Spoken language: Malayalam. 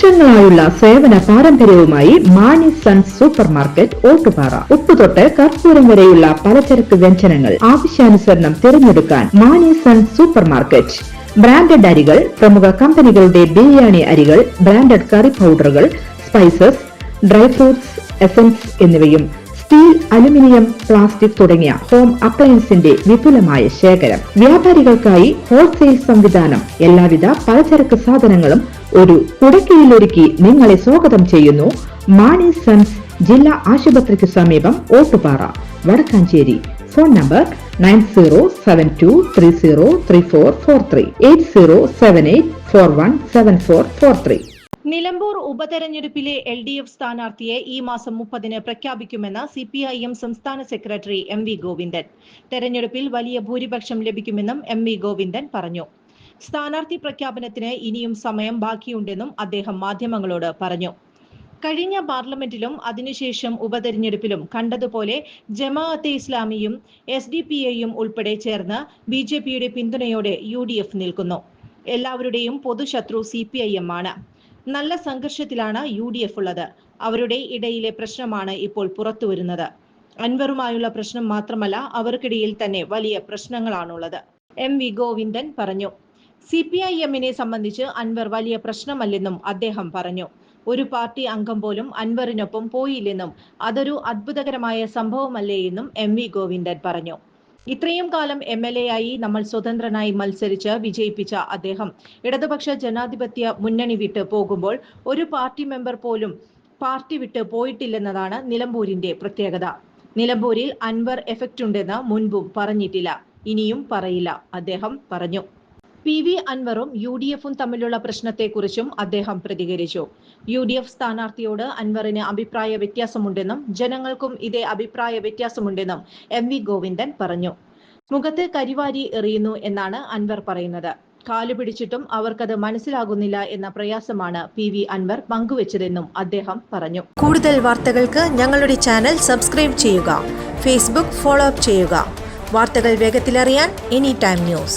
വർഷങ്ങളായുള്ള സേവന പാരമ്പര്യവുമായി Mani sons super market Ottupara. ഉപ്പുതൊട്ട് കർപ്പൂരം വരെയുള്ള പലചരക്ക് വ്യഞ്ജനങ്ങൾ ആവശ്യാനുസരണം തിരഞ്ഞെടുക്കാൻ Mani sons super market. Branded അരികൾ, പ്രമുഖ കമ്പനികളുടെ ബിരിയാണി അരികൾ, ബ്രാൻഡഡ് കറി പൗഡറുകൾ, സ്പൈസസ്, ഡ്രൈ ഫ്രൂട്ട്സ്, എസൻസ് എന്നിവയും സ്റ്റീൽ, അലുമിനിയം, പ്ലാസ്റ്റിക് തുടങ്ങിയ ഹോം അപ്ലയൻസിന്റെ വിപുലമായ ശേഖരം. വ്യാപാരികൾക്കായി ഹോൾസെയിൽ സംവിധാനം. എല്ലാവിധ പലചരക്ക് സാധനങ്ങളും ഒരു കുടക്കീഴിലൊരുക്കി നിങ്ങളെ സ്വാഗതം ചെയ്യുന്നു. മാണി സൺസ് ജില്ലാ ആശുപത്രിക്ക് സമീപം ഓട്ടുപാറ, വടക്കാഞ്ചേരി. Phone number 9072303443 8078417443. നിലമ്പൂർ ഉപതെരഞ്ഞെടുപ്പിലെ LDF സ്ഥാനാർത്ഥിയെ ഈ മാസം 30-ന് പ്രഖ്യാപിക്കുമെന്ന് CPIM സംസ്ഥാന സെക്രട്ടറി MV ഗോവിന്ദൻ. തെരഞ്ഞെടുപ്പിൽ വലിയ ഭൂരിപക്ഷം ലഭിക്കുമെന്നും MV ഗോവിന്ദൻ പറഞ്ഞു. സ്ഥാനാർത്ഥി പ്രഖ്യാപനത്തിന് ഇനിയും സമയം ബാക്കിയുണ്ടെന്നും അദ്ദേഹം മാധ്യമങ്ങളോട് പറഞ്ഞു. കഴിഞ്ഞ പാർലമെന്റിലും അതിനുശേഷം ഉപതെരഞ്ഞെടുപ്പിലും കണ്ടതുപോലെ ജമാഅത്തെ ഇസ്ലാമിയും SDPIയും ഉൾപ്പെടെ ചേർന്ന് BJPയുടെ പിന്തുണയോടെ UDF നിൽക്കുന്നു. എല്ലാവരുടെയും പൊതുശത്രു CPIM ആണ്. നല്ല സംഘർഷത്തിലാണ് UDF ഉള്ളത്. അവരുടെ ഇടയിലെ പ്രശ്നമാണ് ഇപ്പോൾ പുറത്തുവരുന്നത്. അൻവറുമായുള്ള പ്രശ്നം മാത്രമല്ല, അവർക്കിടയിൽ തന്നെ വലിയ പ്രശ്നങ്ങളാണുള്ളത്. MV ഗോവിന്ദൻ പറഞ്ഞു. CPIMനെ സംബന്ധിച്ച് അൻവർ വലിയ പ്രശ്നമല്ലെന്നും അദ്ദേഹം പറഞ്ഞു. ഒരു പാർട്ടി അംഗം പോലും അൻവറിനൊപ്പം പോയില്ലെന്നും അതൊരു അത്ഭുതകരമായ സംഭവമല്ലേ എന്നും MV ഗോവിന്ദൻ പറഞ്ഞു. ഇത്രയും കാലം MLA ആയി നമ്മൾ സ്വതന്ത്രനായി മത്സരിച്ച് വിജയിപ്പിച്ച അദ്ദേഹം ഇടതുപക്ഷ ജനാധിപത്യ മുന്നണി വിട്ട് പോകുമ്പോൾ ഒരു പാർട്ടി മെമ്പർ പോലും പാർട്ടി വിട്ട് പോയിട്ടില്ലെന്നതാണ് നിലമ്പൂരിന്റെ പ്രത്യേകത. നിലമ്പൂരിൽ അൻവർ എഫക്റ്റ് ഉണ്ടെന്ന് മുൻപും പറഞ്ഞിട്ടില്ല, ഇനിയും പറയില്ല, അദ്ദേഹം പറഞ്ഞു. PV അൻവറും UDFും തമ്മിലുള്ള പ്രശ്നത്തെക്കുറിച്ചും അദ്ദേഹം പ്രതികരിച്ചു. UDF സ്ഥാനാർത്ഥിയോട് അൻവറിന് അഭിപ്രായ വ്യത്യാസമുണ്ടെന്നും ജനങ്ങൾക്കും ഇതേ അഭിപ്രായ വ്യത്യാസമുണ്ടെന്നും MV ഗോവിന്ദൻ പറഞ്ഞു. മുഖത്ത് കരിവാരി എറിയുന്നു എന്നാണ് അൻവർ പറയുന്നത്. കാലുപിടിച്ചിട്ടും അവർക്കത് മനസ്സിലാകുന്നില്ല എന്ന പ്രയാസമാണ് PV അൻവർ പങ്കുവച്ചതെന്നും അദ്ദേഹം പറഞ്ഞു. കൂടുതൽ വാർത്തകൾക്ക് ഞങ്ങളുടെ ചാനൽ സബ്സ്ക്രൈബ് ചെയ്യുക. Facebook ഫോളോ അപ്പ് ചെയ്യുക. വാർത്തകൾ വേഗത്തിലറിയാൻ Anytime News.